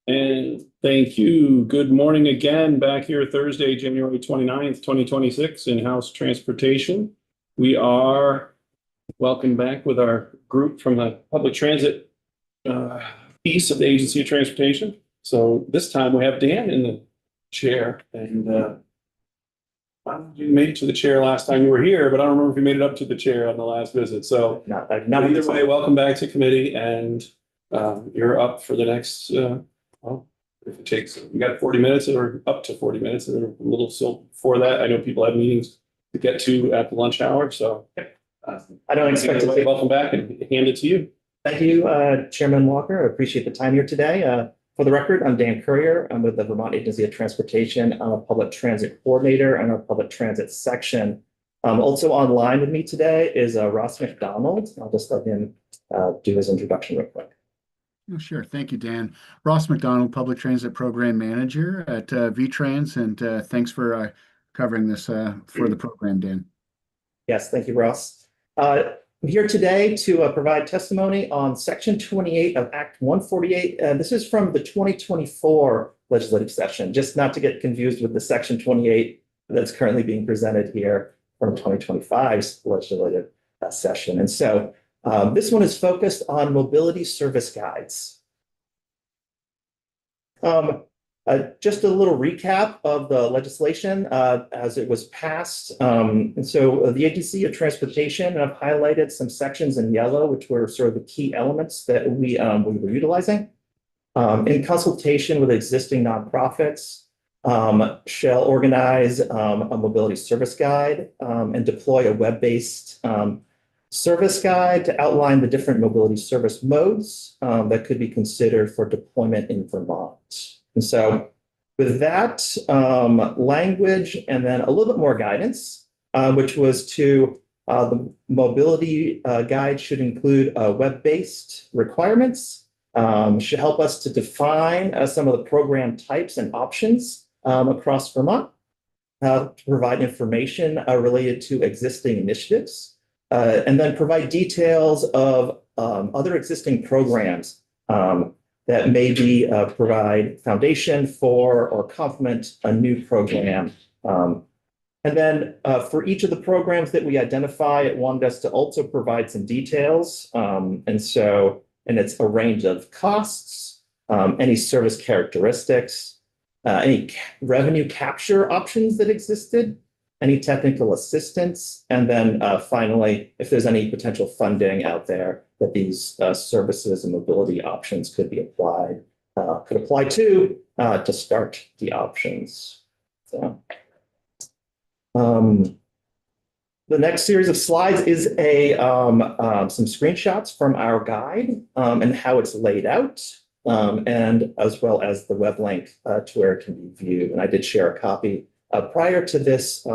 And thank you. Good morning again. Back here Thursday, January 29th, 2026 in-house transportation. We are welcome back with our group from the public transit piece of the Agency of Transportation. So this time we have Dan in the chair, and you made it to the chair last time you were here, but I don't remember if you made it up to the chair on the last visit. So Not either way, welcome back to committee, and you're up for the next well, if it takes, we got 40 minutes or up to 40 minutes, and a little still before that. I know people have meetings to get to at the lunch hour, so I don't expect to. Welcome back, and hand it to you. Thank you, Chairman Walker. I appreciate the time here today. For the record, I'm Dan Courier. I'm with the Vermont Agency of Transportation. I'm a public transit coordinator in our public transit section. Also online with me today is Ross McDonald. I'll just let him do his introduction real quick. Oh, sure. Thank you, Dan. Ross McDonald, Public Transit Program Manager at VTrans, and thanks for covering this for the program, Dan. Yes, thank you, Ross. I'm here today to provide testimony on Section 28 of Act 148. This is from the 2024 legislative session, just not to get confused with the Section 28 that's currently being presented here from 2025's legislative session. And so this one is focused on mobility service guides. Just a little recap of the legislation as it was passed. And so the Agency of Transportation, and I've highlighted some sections in yellow, which were sort of the key elements that we were utilizing. In consultation with existing nonprofits, shall organize a mobility service guide and deploy a web-based service guide to outline the different mobility service modes that could be considered for deployment in Vermont. And so with that language and then a little bit more guidance, which was to the mobility guide should include web-based requirements, should help us to define some of the program types and options across Vermont, to provide information related to existing initiatives, and then provide details of other existing programs that maybe provide foundation for or complement a new program. And then for each of the programs that we identify, it wanted us to also provide some details. And it's a range of costs, any service characteristics, any revenue capture options that existed, any technical assistance, and then finally, if there's any potential funding out there that these services and mobility options could be applied, could apply to start the options. So, the next series of slides is some screenshots from our guide and how it's laid out, and as well as the web link to where it can be viewed. And I did share a copy prior to this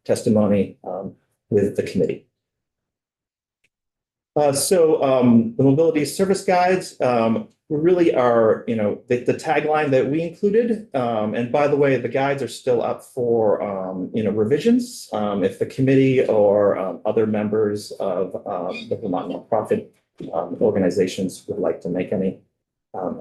testimony with the committee. The mobility service guides really are, the tagline that we included. And by the way, the guides are still up for, revisions. If the committee or other members of the Vermont nonprofit organizations would like to make any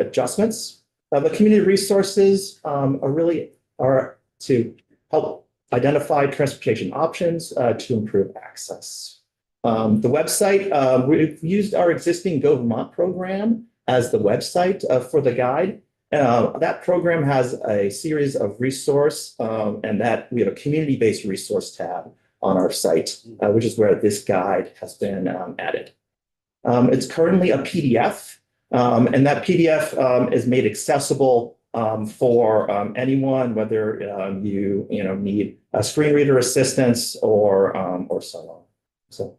adjustments. The community resources are to help identify transportation options to improve access. The website, we've used our existing Go Vermont program as the website for the guide. That program has a series of resource and that we have a community-based resource tab on our site, which is where this guide has been added. It's currently a PDF, and that PDF is made accessible for anyone, whether you need a screen reader assistance or so on. So,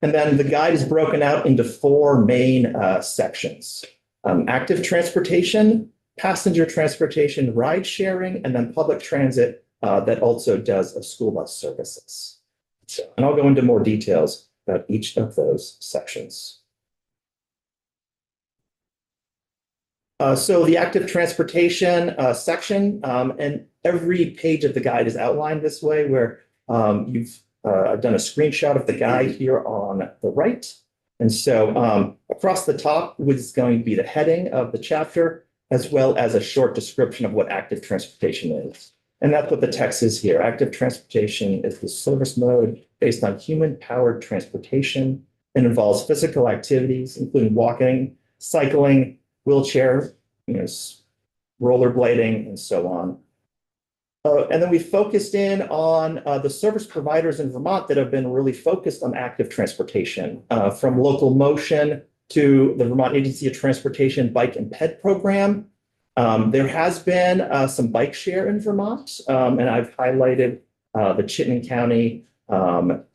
and then the guide is broken out into four main sections: active transportation, passenger transportation, ride sharing, and then public transit that also does school bus services. So, and I'll go into more details about each of those sections. So the active transportation section, and every page of the guide is outlined this way, where I've done a screenshot of the guide here on the right. And so across the top is going to be the heading of the chapter. as well as a short description of what active transportation is. And that's what the text is here. Active transportation is the service mode based on human-powered transportation and involves physical activities, including walking, cycling, wheelchair, rollerblading, and so on. And then we focused in on the service providers in Vermont that have been really focused on active transportation, from Local Motion to the Vermont Agency of Transportation Bike and Ped program. There has been some bike share in Vermont, and I've highlighted the Chittenden County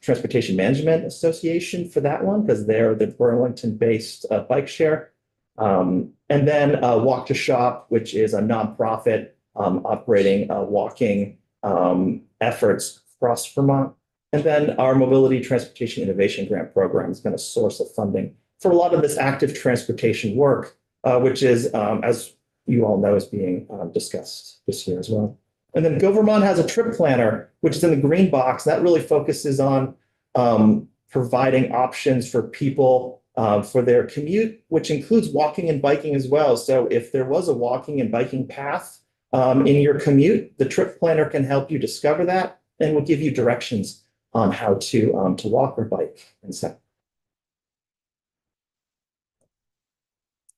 Transportation Management Association for that one, because they're the Burlington-based bike share. And then Walk to Shop, which is a nonprofit operating walking efforts across Vermont. And then our Mobility Transportation Innovation Grant Program has been a source of funding for a lot of this active transportation work, which is, as you all know, is being discussed this year as well. And then GoVermont has a trip planner, which is in the green box. That really focuses on providing options for people for their commute, which includes walking and biking as well. So if there was a walking and biking path in your commute, the trip planner can help you discover that and will give you directions on how to walk or bike and so.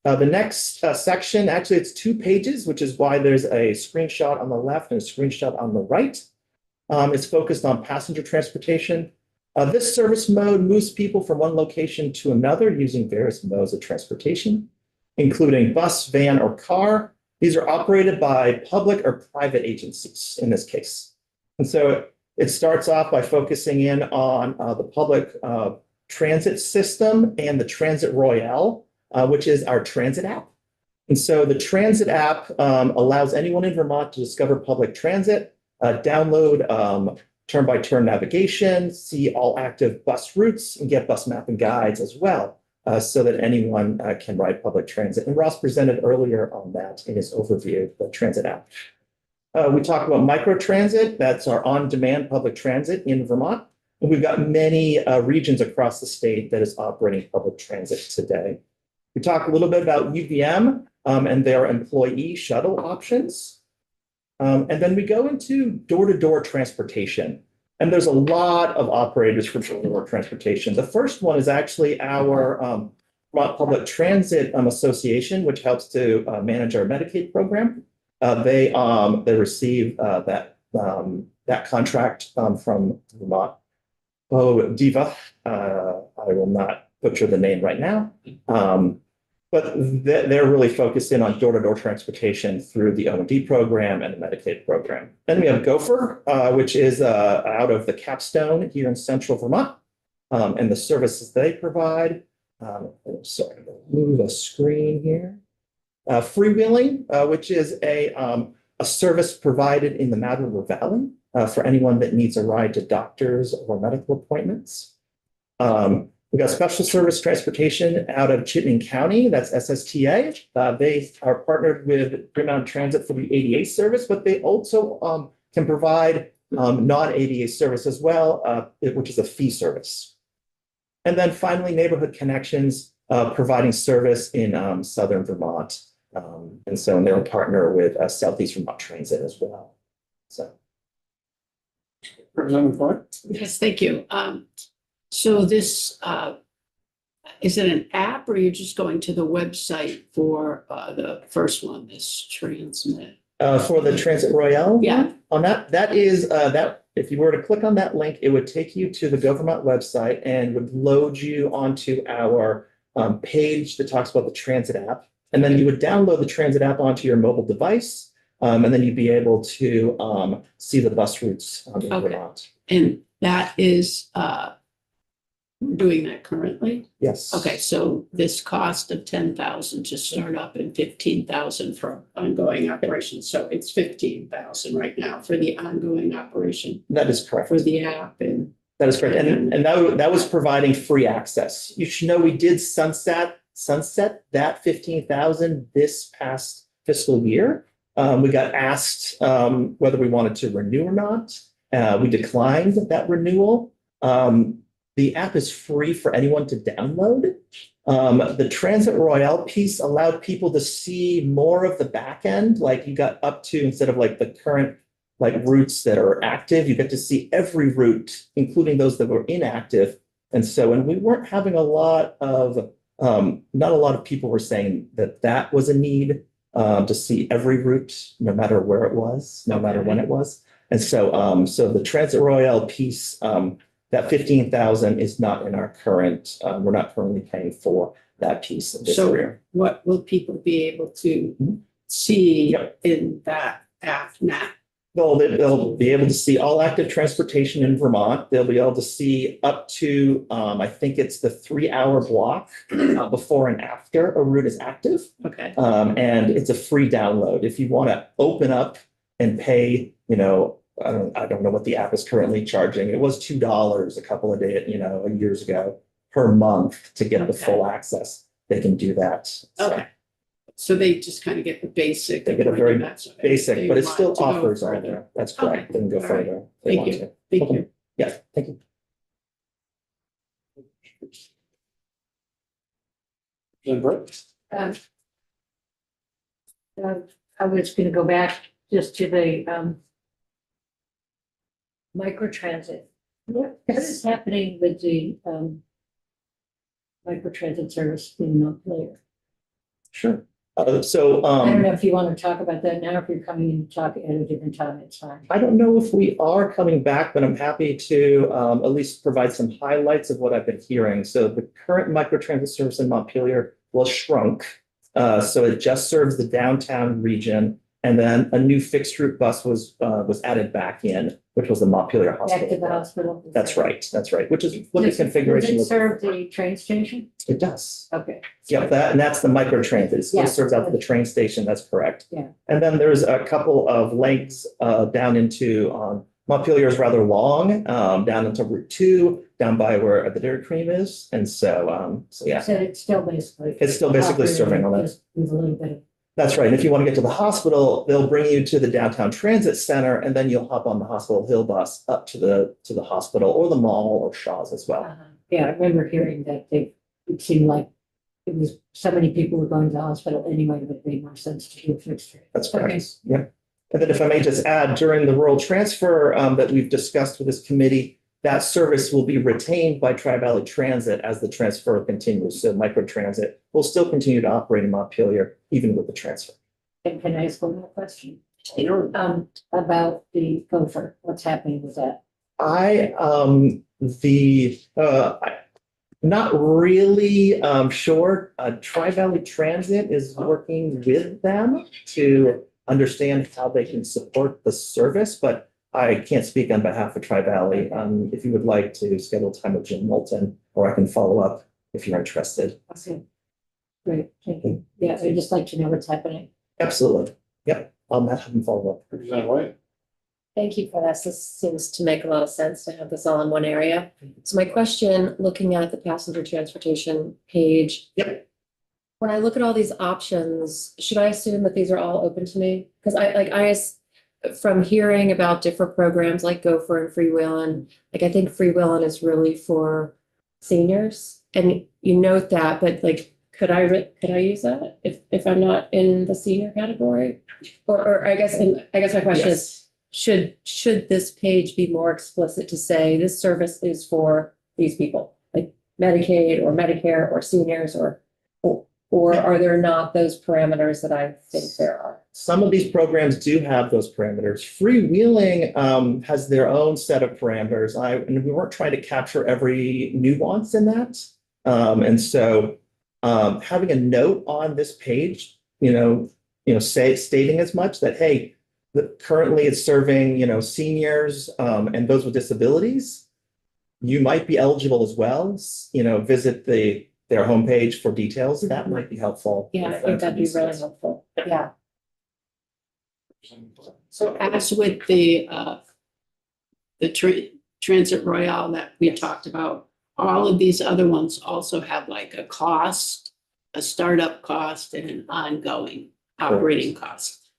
The next section, actually it's 2 pages, which is why there's a screenshot on the left and a screenshot on the right. It's focused on passenger transportation. This service mode moves people from one location to another using various modes of transportation, including bus, van, or car. These are operated by public or private agencies in this case. And so it starts off by focusing in on the public transit system and the Transit Royale, which is our transit app. And so the transit app allows anyone in Vermont to discover public transit, download turn-by-turn navigation, see all active bus routes, and get bus mapping guides as well, so that anyone can ride public transit. And Ross presented earlier on that in his overview of the transit app. We talk about microtransit. That's our on-demand public transit in Vermont. And we've got many regions across the state that is operating public transit today. We talk a little bit about UVM and their employee shuttle options. And then we go into door-to-door transportation. And there's a lot of operators for door-to-door transportation. The first one is actually our Vermont Public Transit Association, which helps to manage our Medicaid program. They receive that contract from Vermont. DEVA. I will not butcher the name right now. But they're really focused in on door-to-door transportation through the O&D program and the Medicaid program. Then we have Gopher, which is out of the Capstone here in central Vermont, and the services they provide. Sorry, I'm going to move the screen here. Freewheeling, which is a service provided in the Mad River Valley for anyone that needs a ride to doctors or medical appointments. We've got Special Service Transportation out of Chittenden County, that's SSTA. They are partnered with Green Mountain Transit for the ADA service, but they also can provide non-ADA service as well, which is a fee service. And then finally, Neighborhood Connections, providing service in southern Vermont. And so they're a partner with Southeast Vermont Transit as well. So. Representative Clark? Yes, thank you. So this, is it an app or you're just going to the website for the first one, this Transmit? For the Transit Royale? Yeah. On that is, if you were to click on that link, it would take you to the GoVermont website and would load you onto our page that talks about the Transit app. And then you would download the Transit app onto your mobile device. And then you'd be able to see the bus routes in Vermont. And that is, we're doing that currently? Yes. Okay, so this cost of 10,000 to start up and 15,000 for ongoing operations. So it's 15,000 right now for the ongoing operation That is correct. for the app and. That is correct. And that was providing free access. You should know we did sunset that 15,000 this past fiscal year. We got asked whether we wanted to renew or not. We declined that renewal. The app is free for anyone to download. The Transit Royale piece allowed people to see more of the back end, like you got up to, instead of like the current like routes that are active, you get to see every route, including those that were inactive. And so, and we weren't having a lot of, not a lot of people were saying that that was a need to see every route, no matter where it was, no matter when it was. And so, so the Transit Royale piece, that 15,000 is not in our current, we're not currently paying for that piece of this So year. what will people be able to Mhm. see Yep. in that app now? They'll be able to see all active transportation in Vermont. They'll be able to see up to, I think it's the 3-hour block before and after a route is active. Okay, And it's a free download. If you want to open up and pay, I don't know what the app is currently charging. It was $2 a couple of days, years ago per month to get the Okay. full access. They can do that. So okay. So they just kind of get the basic. They get a very That's okay. basic, They but it want still to go offers all further. there. That's correct. They can go All right. further. if they Thank want you. to. Thank you. Yeah, thank you. Then Brett? Um, I was gonna go back just to the, microtransit. What is happening with the, microtransit service in Montpelier? Sure. I don't know if you want to talk about that now, if you're coming in to talk at a different time, it's fine. I don't know if we are coming back, but I'm happy to at least provide some highlights of what I've been hearing. So the current microtransit service in Montpelier was shrunk. So it just serves the downtown region. And then a new fixed route bus was added back in, which was the Montpelier Back to Hospital. the hospital. That's right, which is what the Does configuration it looks serve the train station? It does. Okay. Yeah, and that's the microtransit. It still Yeah. serves out to the train station. That's correct. Yeah. And then there's a couple of legs down into Montpelier is rather long, down into Route 2, down by where the Dairy Cream is. And so, so You yeah, said it's still basically. it's still basically serving on that. Just with a little bit of. That's right. And if you want to get to the hospital, they'll bring you to the downtown transit center, and then you'll hop on the Hospital Hill bus up to the hospital or the mall or Shaw's as well. Yeah, I remember hearing that it seemed like it was, so many people were going to the hospital anyway, but it made more sense to do a fixed rate. That's Okay. correct. Yeah. And then if I may just add, during the rural transfer that we've discussed with this committee, that service will be retained by Tri-Valley Transit as the transfer continues. So microtransit will still continue to operate in Montpelier, even with the transfer. And can I ask one more question? About the Gopher, what's happening with that? Not really sure. Tri-Valley Transit is working with them to understand how they can support the service, but I can't speak on behalf of Tri-Valley. If you would like to schedule time with Jim Moulton, or I can follow up if you're interested. Okay. Great, thank you. Yeah, I'd just like to know what's happening. Absolutely. Yep. I'll have him follow up. Representative White? Thank you for this. This seems to make a lot of sense to have this all in one area. So my question, looking at the passenger transportation page. Yep. When I look at all these options, should I assume that these are all open to me? Because from hearing about different programs like Gopher and Freewheelin', I think Freewheelin' is really for seniors. And you note that, but could I use that if I'm not in the senior category? Or I guess my question is, should this page be more explicit to say this service is for these people, like Medicaid or Medicare or seniors, or are there not those parameters that I think there are? Some of these programs do have those parameters. Freewheeling has their own set of parameters. And we weren't trying to capture every nuance in that. And so having a note on this page, stating as much that, hey, currently it's serving, seniors and those with disabilities. You might be eligible as well. Visit their homepage for details. That might be helpful. Yeah, I think that'd be really helpful. Yeah. So as with the Transit Royale that we talked about, all of these other ones also have like a cost, a startup cost and an ongoing operating cost.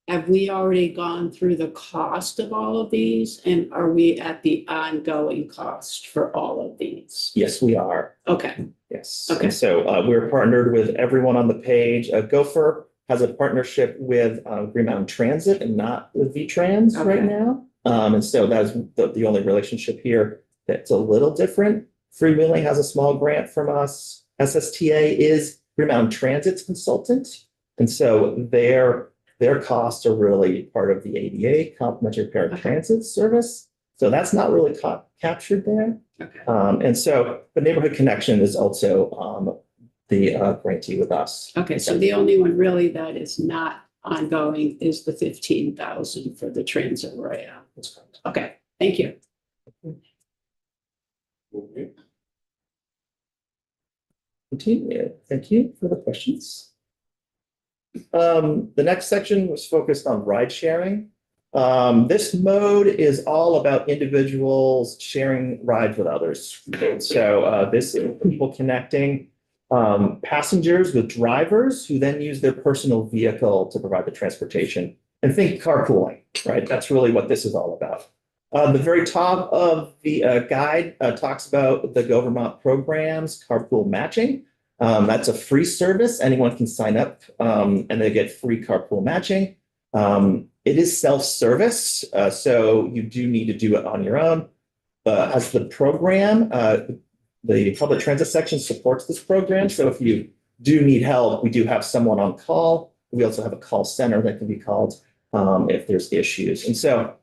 have we already gone through the cost of all of these? And are we at the ongoing cost for all of these? Yes, we are. Okay, Yes. Okay. And so we're partnered with everyone on the page. Gopher has a partnership with Green Mountain Transit and not with V-Trans right Okay. now. And so that's the only relationship here that's a little different. Freewheeling has a small grant from us. SSTA is Green Mountain Transit's consultant. And so their costs are really part of the ADA, Complimentary Paratransit Service. So that's not really captured there. okay, And so the Neighborhood Connection is also the grantee with us. okay. So the only one really that is not ongoing is the 15,000 for the transit rail. That's correct. Okay, thank you. Continue. Thank you for the questions. The next section was focused on ride sharing. This mode is all about individuals sharing rides with others. So this is people connecting passengers with drivers who then use their personal vehicle to provide the transportation. And think carpooling, right? That's really what this is all about. The very top of the guide talks about the Go Vermont programs, carpool matching. That's a free service. Anyone can sign up and they get free carpool matching. It is self-service, so you do need to do it on your own. As the program, the public transit section supports this program. So if you do need help, we do have someone on call. We also have a call center that can be called if there's issues. And so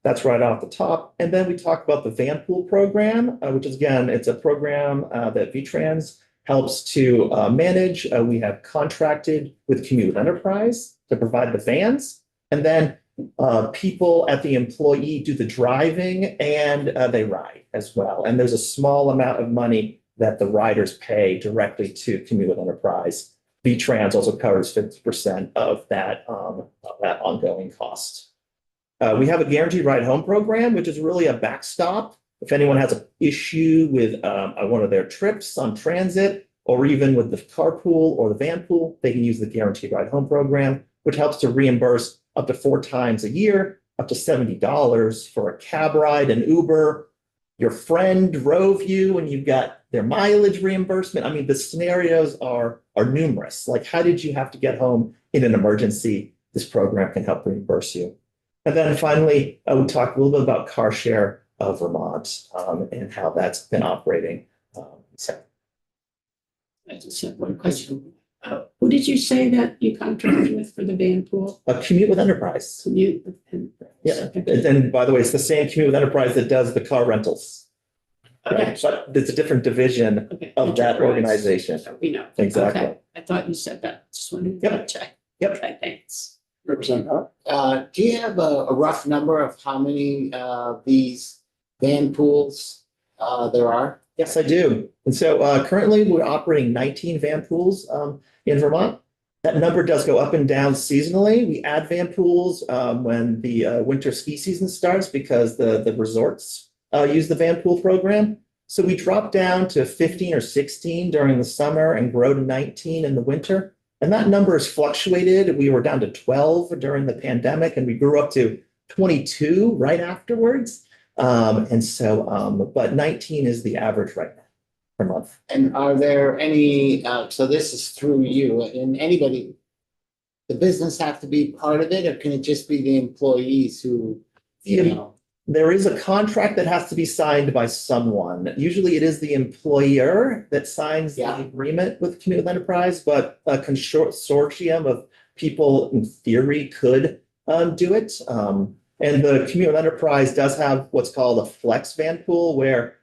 that's right off the top. And then we talk about the van pool program, which is, again, it's a program that V-Trans helps to manage. We have contracted with Commute Enterprise to provide the vans. And then people at the employee do the driving and they ride as well. And there's a small amount of money that the riders pay directly to Commute Enterprise. V-Trans also covers 50% of that ongoing cost. We have a guaranteed ride home program, which is really a backstop. If anyone has an issue with one of their trips on transit, or even with the carpool or the van pool, they can use the guaranteed ride home program, which helps to reimburse up to 4 times a year, up to $70 for a cab ride, an Uber. Your friend drove you and you've got their mileage reimbursement. I mean, the scenarios are numerous. Like, how did you have to get home in an emergency? This program can help reimburse you. And then finally, we talked a little bit about Car Share of Vermont and how that's been operating. I just have one question. Who did you say that you contracted with for the van pool? Commute with Enterprise. Commute. Yeah, and by the way, it's the same Commute with Enterprise that does the car rentals. Okay. Right? But it's a different division Okay. of that Enterprise. organization. So we know. Exactly. Okay. I thought you said that. Just wanted to Yep. check. Yep. Okay, thanks. Representative Do you have a rough number of how many these van pools there are? Yes, I do. And so currently we're operating 19 van pools in Vermont. That number does go up and down seasonally. We add van pools when the winter ski season starts because the resorts use the van pool program. So we drop down to 15 or 16 during the summer and grow to 19 in the winter. And that number has fluctuated. We were down to 12 during the pandemic and we grew up to 22 right afterwards. But 19 is the average right now per month. And are there any, so this is through you and anybody, the business have to be part of it, or can it just be the employees who, you know? There is a contract that has to be signed by someone. Usually it is the employer that signs the Yeah. agreement with Commute Enterprise, but a consortium of people in theory could do it. And the Commute Enterprise does have what's called a flex van pool where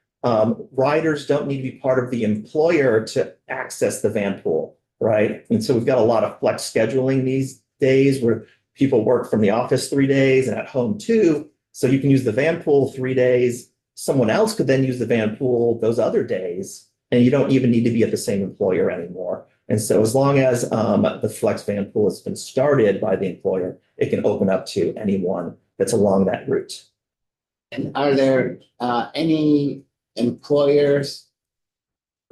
riders don't need to be part of the employer to access the van pool, right? And so we've got a lot of flex scheduling these days where people work from the office 3 days and at home 2. So you can use the van pool 3 days. Someone else could then use the van pool those other days, and you don't even need to be at the same employer anymore. And so as long as the flex van pool has been started by the employer, it can open up to anyone that's along that route. And are there any employers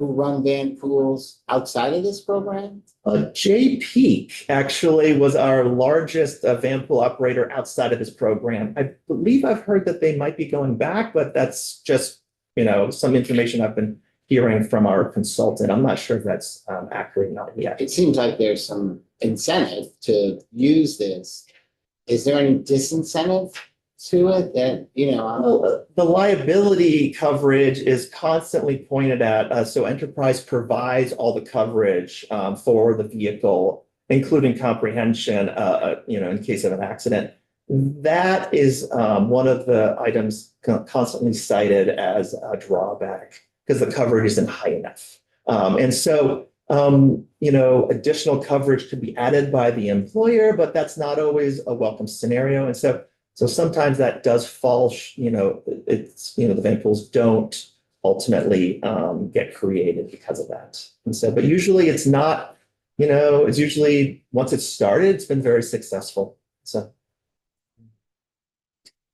who run van pools outside of this program? J Peak actually was our largest van pool operator outside of this program. I believe I've heard that they might be going back, but that's just, some information I've been hearing from our consultant. I'm not sure if that's accurate or not yet. It seems like there's some incentive to use this. Is there any disincentive to it that, Well, the liability coverage is constantly pointed at. So Enterprise provides all the coverage for the vehicle, including comprehension, in case of an accident. That is one of the items constantly cited as a drawback because the coverage isn't high enough. And so, additional coverage could be added by the employer, but that's not always a welcome scenario. And so sometimes that does fall, the van pools don't ultimately get created because of that. And so, but usually it's not, it's usually once it's started, it's been very successful. So.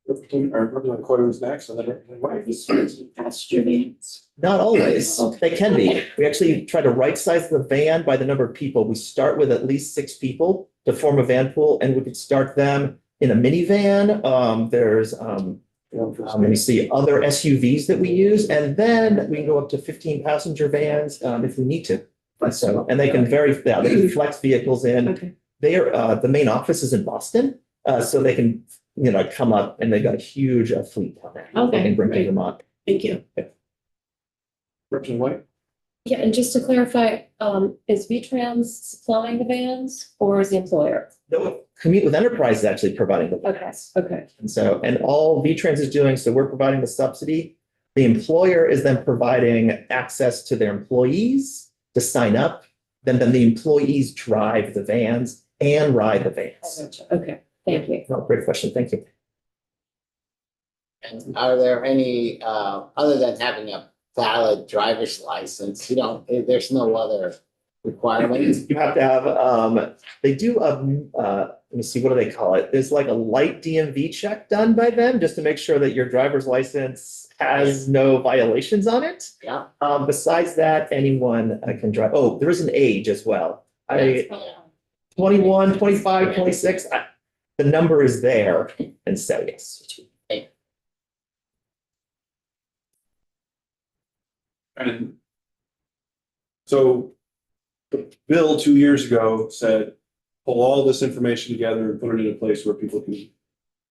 Representative Coyle was next, and then Representative White. Pasture vans. Not always. Okay. They can be. We actually try to right size the van by the number of people. We start with at least 6 people to form a van pool, and we could start them in a minivan. There's let me see, other SUVs that we use, and then we can go up to 15 passenger vans if we need to. And they can they can flex vehicles in. Okay, The main office is in Boston, so they can come up, and they've got a huge fleet down there. Okay, They can bring to great. Vermont. thank you. Representative White. Yeah, and just to clarify, is V-Trans supplying the vans or is the employer? No, Commute with Enterprise is actually providing the Okay, vans. okay. And all V-Trans is doing, so we're providing the subsidy. The employer is then providing access to their employees to sign up. Then the employees drive the vans and ride the I vans. gotcha. Okay, thank you. No, great question. Thank you. And are there any, other than having a valid driver's license, there's no other requirements? You have to have, they do, let me see, what do they call it? There's like a light DMV check done by them just to make sure that your driver's license has no violations on it. Yeah. Besides that, anyone can drive. Oh, there is an age as well. 21, 25, 26, the number is there. And so, yes. And so the bill 2 years ago said, pull all this information together and put it in a place where people can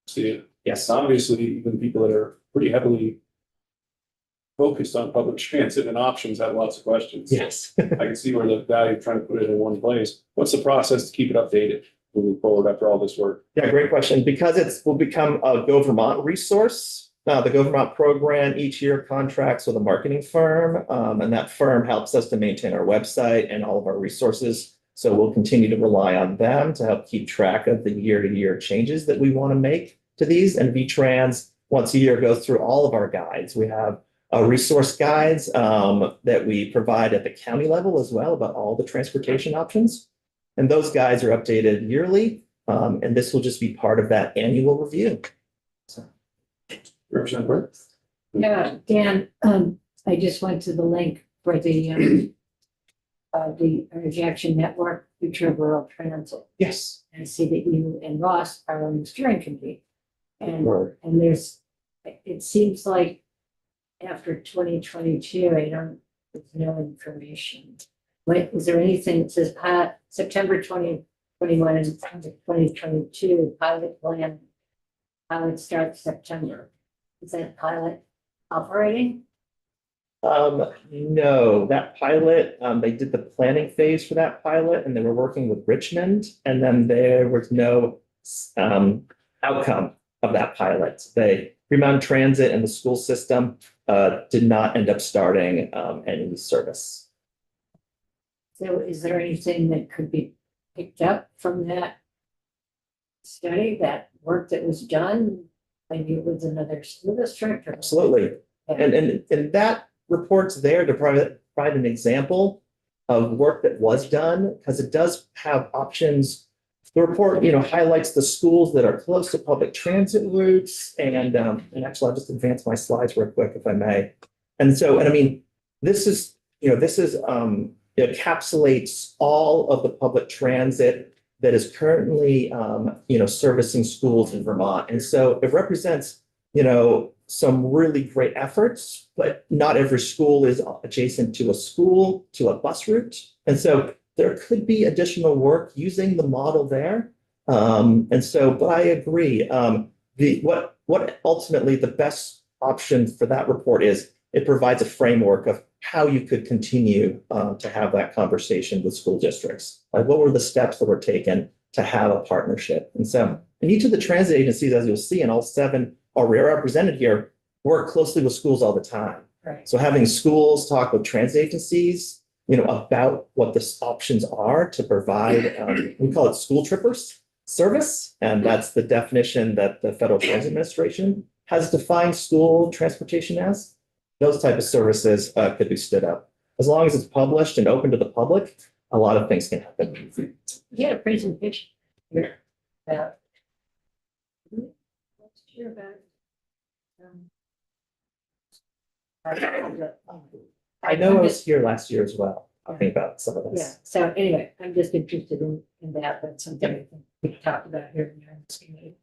see it. Yes. Obviously, even people that are pretty heavily focused on public transit and options have lots of questions. Yes. I can see where the value of trying to put it in one place. What's the process to keep it updated moving forward after all this work? Yeah, great question. Because it will become a Go Vermont resource. The Go Vermont program each year contracts with a marketing firm, and that firm helps us to maintain our website and all of our resources. So we'll continue to rely on them to help keep track of the year-to-year changes that we want to make to these. And V-Trans once a year goes through all of our guides. We have resource guides that we provide at the county level as well about all the transportation options. And those guides are updated yearly. And this will just be part of that annual review. So. Representative Burke? Yeah, Dan, I just went to the link for the Energy Action Network, Future of Rural Transit. Yes. And I see that you and Ross are on the steering committee. And Right. it seems like after 2022, there's no information. Is there anything that says September 2021 and 2022 pilot plan? Pilot starts September. Is that pilot operating? No, that pilot, they did the planning phase for that pilot and they were working with Richmond, and then there was no outcome of that pilot. Fremont Transit and the school system did not end up starting any service. So is there anything that could be picked up from that study, that work that was done? Maybe with another school district or? Absolutely. And that report's there to provide an example of work that was done, because it does have options. The report, highlights the schools that are close to public transit routes, and actually I'll just advance my slides real quick if I may. And I mean, this is, this is, it encapsulates all of the public transit that is currently, servicing schools in Vermont. And so it represents, some really great efforts, but not every school is adjacent to a school, to a bus route. And so there could be additional work using the model there. But I agree. What ultimately the best option for that report is, it provides a framework of how you could continue to have that conversation with school districts. Like, what were the steps that were taken to have a partnership? And each of the transit agencies, as you'll see, and all 7 are represented here, work closely with schools all the time. Right. So having schools talk with transit agencies, about what the options are to provide, we call it school trippers service. And that's the definition that the Federal Transit Administration has defined school transportation as. Those type of services could be stood up. As long as it's published and open to the public, a lot of things can happen. You had a presentation here about. Let's hear about. I know I was here last year as well, talking about some of Yeah, this. so anyway, I'm just interested in that, that's something I think we talked about here in the committee.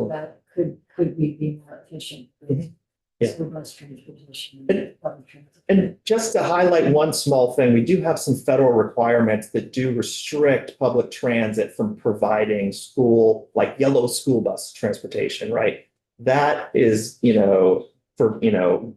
That could we be more efficient with Yeah. school bus transportation And- and public transit? And just to highlight one small thing, we do have some federal requirements that do restrict public transit from providing school, like yellow school bus transportation, right? That is,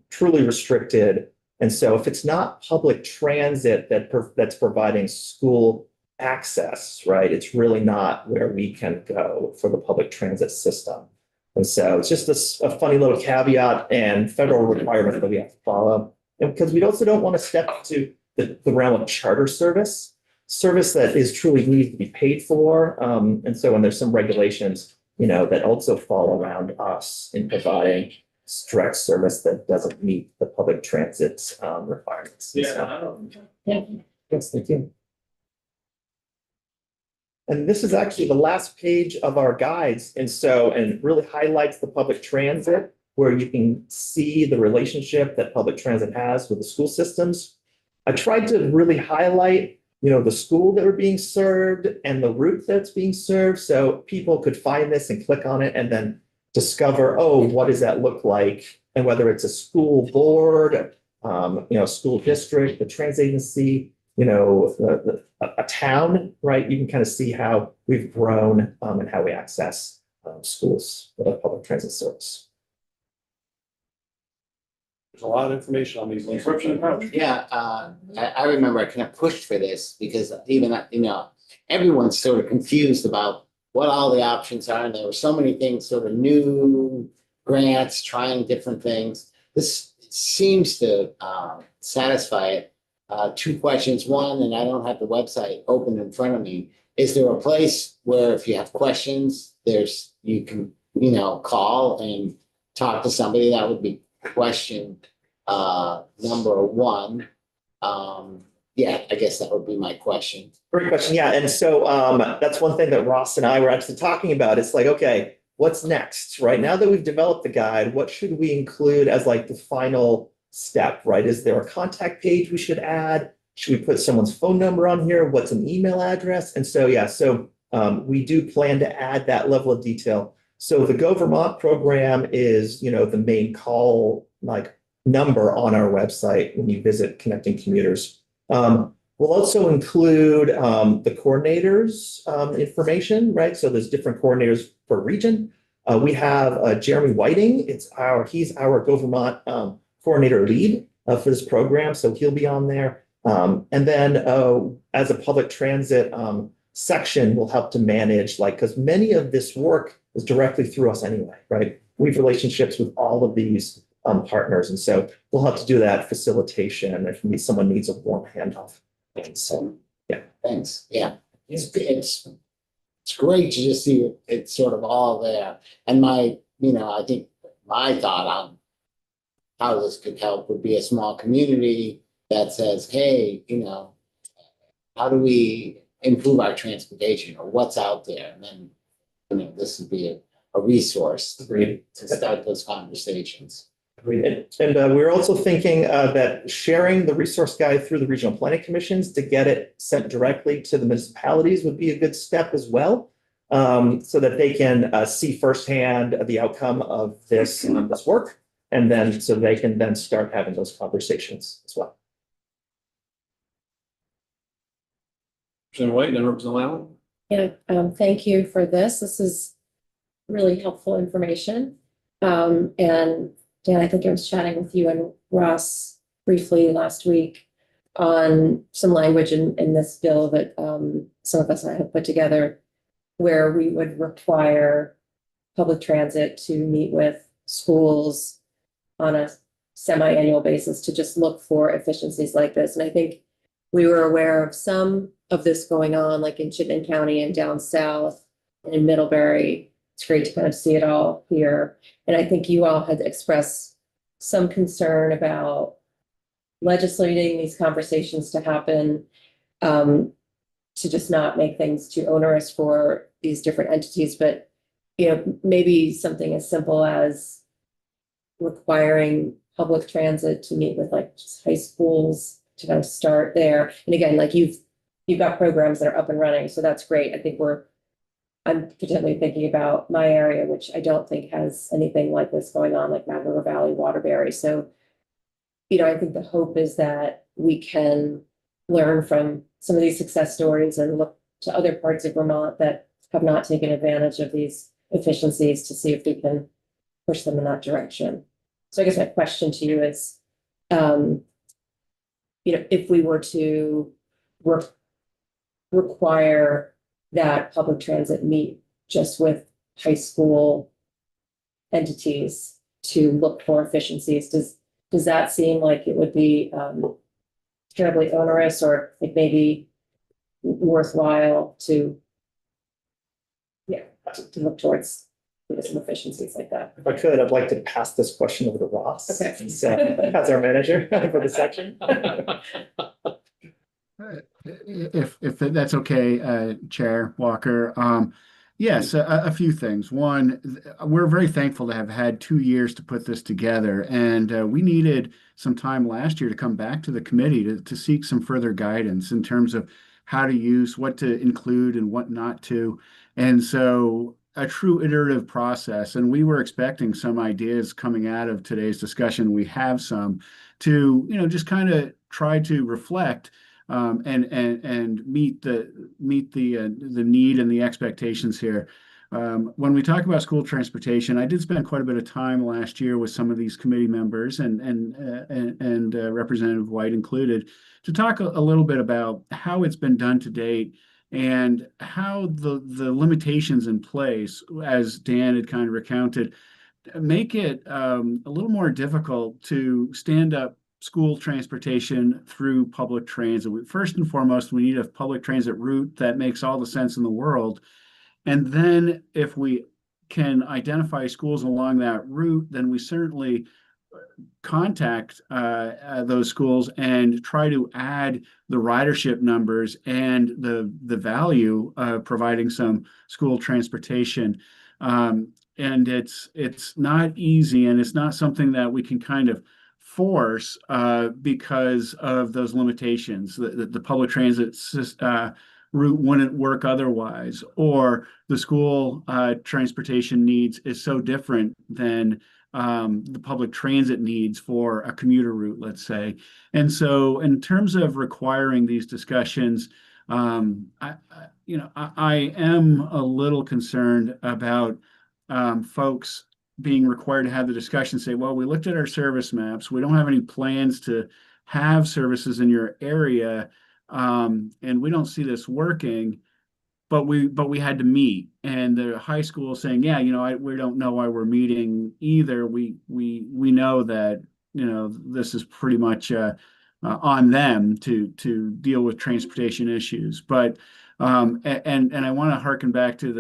truly restricted. And so if it's not public transit that's providing school access, right, it's really not where we can go for the public transit system. And so it's just a funny little caveat and federal requirement that we have to follow. And because we also don't want to step into the realm of charter service that is truly needs to be paid for. And there's some regulations, that also fall around us in providing direct service that doesn't meet the public transit requirements. And so- Thank you. Yes, thank you. And this is actually the last page of our guides. And really highlights the public transit, where you can see the relationship that public transit has with the school systems. I tried to really highlight, the school that are being served and the route that's being served. So people could find this and click on it and then discover, oh, what does that look like? And whether it's a school board, school district, the transit agency, a town, right? You can kind of see how we've grown and how we access schools with a public transit service. There's a lot of information on these. Yeah, I remember I kind of pushed for this because even, everyone's sort of confused about what all the options are. And there were so many things, sort of new grants, trying different things. This seems to satisfy it. 2 questions. One, and I don't have the website open in front of me. Is there a place where if you have questions, you can, call and talk to somebody? That would be question number 1. Yeah, I guess that would be my question. Great question. Yeah. And so that's one thing that Ross and I were actually talking about. It's like, okay, what's next? Right now that we've developed the guide, what should we include as like the final step, right? Is there a contact page we should add? Should we put someone's phone number on here? What's an email address? And so, we do plan to add that level of detail. So the Go Vermont program is, the main call number on our website when you visit Connecting Commuters. We'll also include the coordinators information, right? So there's different coordinators per region. We have Jeremy Whiting. He's our Go Vermont coordinator lead for this program. So he'll be on there. And then as a public transit section, will help to manage, because many of this work is directly through us anyway, right? We have relationships with all of these partners. And so we'll have to do that facilitation if someone needs a warm handoff. And so, yeah. Thanks. Yeah, it's great to just see it's sort of all there. And I think my thought on how this could help would be a small community that says, hey, how do we improve our transportation, or what's out there? And then, this would be a resource Agreed. to start those conversations. And we're also thinking that sharing the resource guide through the regional planning commissions to get it sent directly to the municipalities would be a good step as well. So that they can see firsthand the outcome of this work. And then so they can then start having those conversations as well. Representative White, then Representative Allen. Yeah, thank you for this. This is really helpful information. And Dan, I think I was chatting with you and Ross briefly last week on some language in this bill that some of us have put together, where we would require public transit to meet with schools on a semi-annual basis to just look for efficiencies like this. And I think we were aware of some of this going on, like in Chittenden County and down south and in Middlebury. It's great to kind of see it all here. And I think you all had expressed some concern about legislating these conversations to happen, to just not make things too onerous for these different entities. But, you know, maybe something as simple as requiring public transit to meet with like just high schools to kind of start there. And again, like you've got programs that are up and running, so that's great. I think I'm particularly thinking about my area, which I don't think has anything like this going on, like Mad River Valley, Waterbury. So, you know, I think the hope is that we can learn from some of these success stories and look to other parts of Vermont that have not taken advantage of these efficiencies to see if we can push them in that direction. So I guess my question to you is, you know, if we were to require that public transit meet just with high school entities to look for efficiencies, does that seem like it would be terribly onerous, or like maybe worthwhile to look towards some efficiencies like that? If I could, I'd like to pass this question over to Ross. Okay. He's, as our manager for the section. If that's okay, Chair Walker. Yes, a few things. One, we're very thankful to have had 2 years to put this together, and we needed some time last year to come back to the committee to seek some further guidance in terms of how to use, what to include and what not to. And so a true iterative process, and we were expecting some ideas coming out of today's discussion. We have some to, you know, just kind of try to reflect and meet the need and the expectations here. When we talk about school transportation, I did spend quite a bit of time last year with some of these committee members and Representative White included, to talk a little bit about how it's been done to date and how the limitations in place, as Dan had kind of recounted, make it a little more difficult to stand up school transportation through public transit. First and foremost, we need a public transit route that makes all the sense in the world. And then if we can identify schools along that route, then we certainly contact those schools and try to add the ridership numbers and the value of providing some school transportation. And it's not easy, and it's not something that we can kind of force because of those limitations. The public transit route wouldn't work otherwise, or the school transportation needs is so different than the public transit needs for a commuter route, let's say. And so in terms of requiring these discussions, I am a little concerned about folks being required to have the discussion, say, well, we looked at our service maps, we don't have any plans to have services in your area, and we don't see this working, but we had to meet. And the high school saying, yeah, you know, we don't know why we're meeting either. We know that, you know, this is pretty much on them to deal with transportation issues. But and I want to harken back to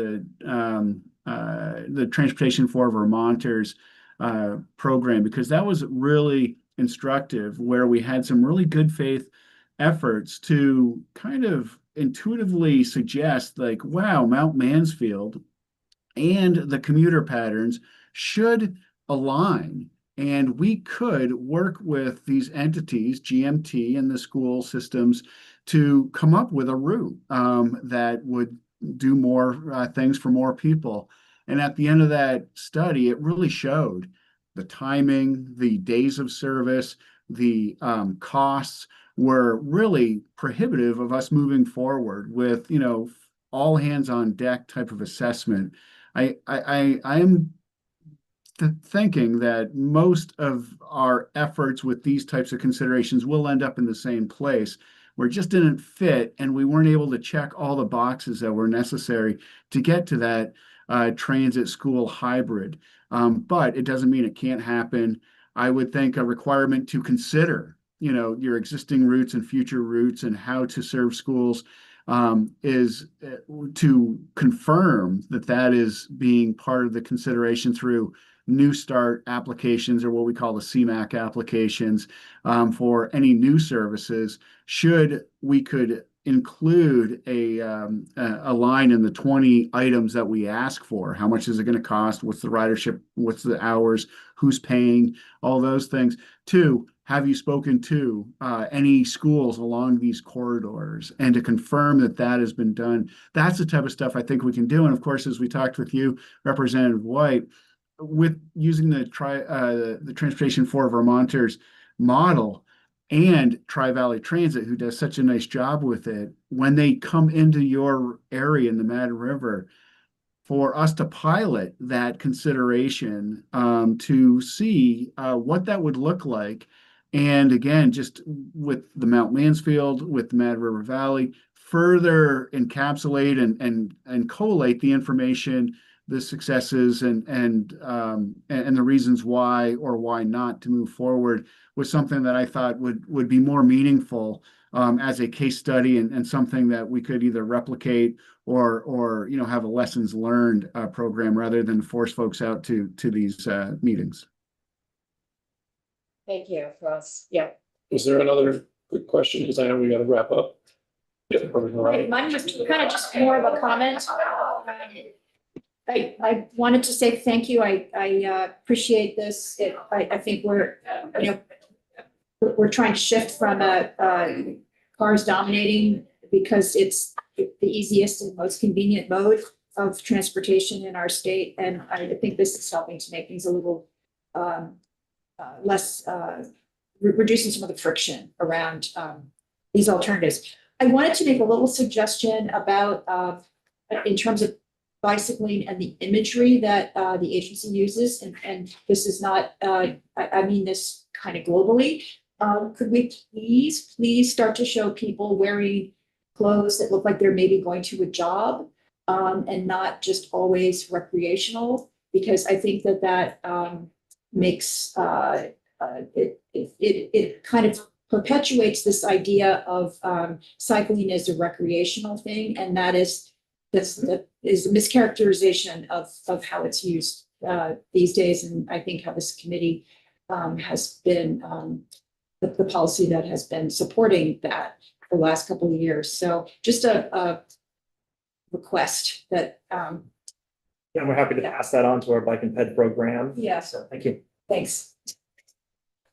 the Transportation for Vermonters program, because that was really instructive, where we had some really good faith efforts to kind of intuitively suggest, like, wow, Mount Mansfield and the commuter patterns should align. And we could work with these entities, GMT and the school systems, to come up with a route that would do more things for more people. And at the end of that study, it really showed the timing, the days of service, the costs were really prohibitive of us moving forward with, all hands on deck type of assessment. I'm thinking that most of our efforts with these types of considerations will end up in the same place, where it just didn't fit and we weren't able to check all the boxes that were necessary to get to that transit school hybrid. But it doesn't mean it can't happen. I would think a requirement to consider, your existing routes and future routes and how to serve schools is to confirm that that is being part of the consideration through New Start applications, or what we call the CMAQ applications, for any new services. Should we could include a line in the 20 items that we ask for. How much is it going to cost? What's the ridership? What's the hours? Who's paying? All those things. Two, have you spoken to any schools along these corridors, and to confirm that that has been done? That's the type of stuff I think we can do. And of course, as we talked with you, Representative White, with using the Transportation for Vermonters model, and Tri-Valley Transit, who does such a nice job with it, when they come into your area in the Mad River, for us to pilot that consideration to see what that would look like. And again, just with the Mount Mansfield, with the Mad River Valley, further encapsulate and collate the information, the successes and the reasons why or why not to move forward, was something that I thought would be more meaningful as a case study, and something that we could either replicate or have a lessons learned program, rather than force folks out to these meetings. Thank you, Ross. Yeah. Was there another quick question? Because I know we got to wrap up. Yeah, Mine was kind of just more of a comment. I wanted to say thank you. I appreciate this. I think we're trying to shift from cars dominating, because it's the easiest and most convenient mode of transportation in our state. And I think this is helping to make things a little less, reducing some of the friction around these alternatives. I wanted to make a little suggestion about, in terms of bicycling and the imagery that the agency uses, and this is not, I mean this kind of globally. Could we please start to show people wearing clothes that look like they're maybe going to a job, and not just always recreational? Because I think that makes it kind of perpetuates this idea of cycling as a recreational thing, and that is a mischaracterization of how it's used these days, and I think how this committee has been the policy that has been supporting that for the last couple of years. So just a request that Yeah, we're happy to pass that on to our bike and ped program. Yeah. So thank you. Thanks.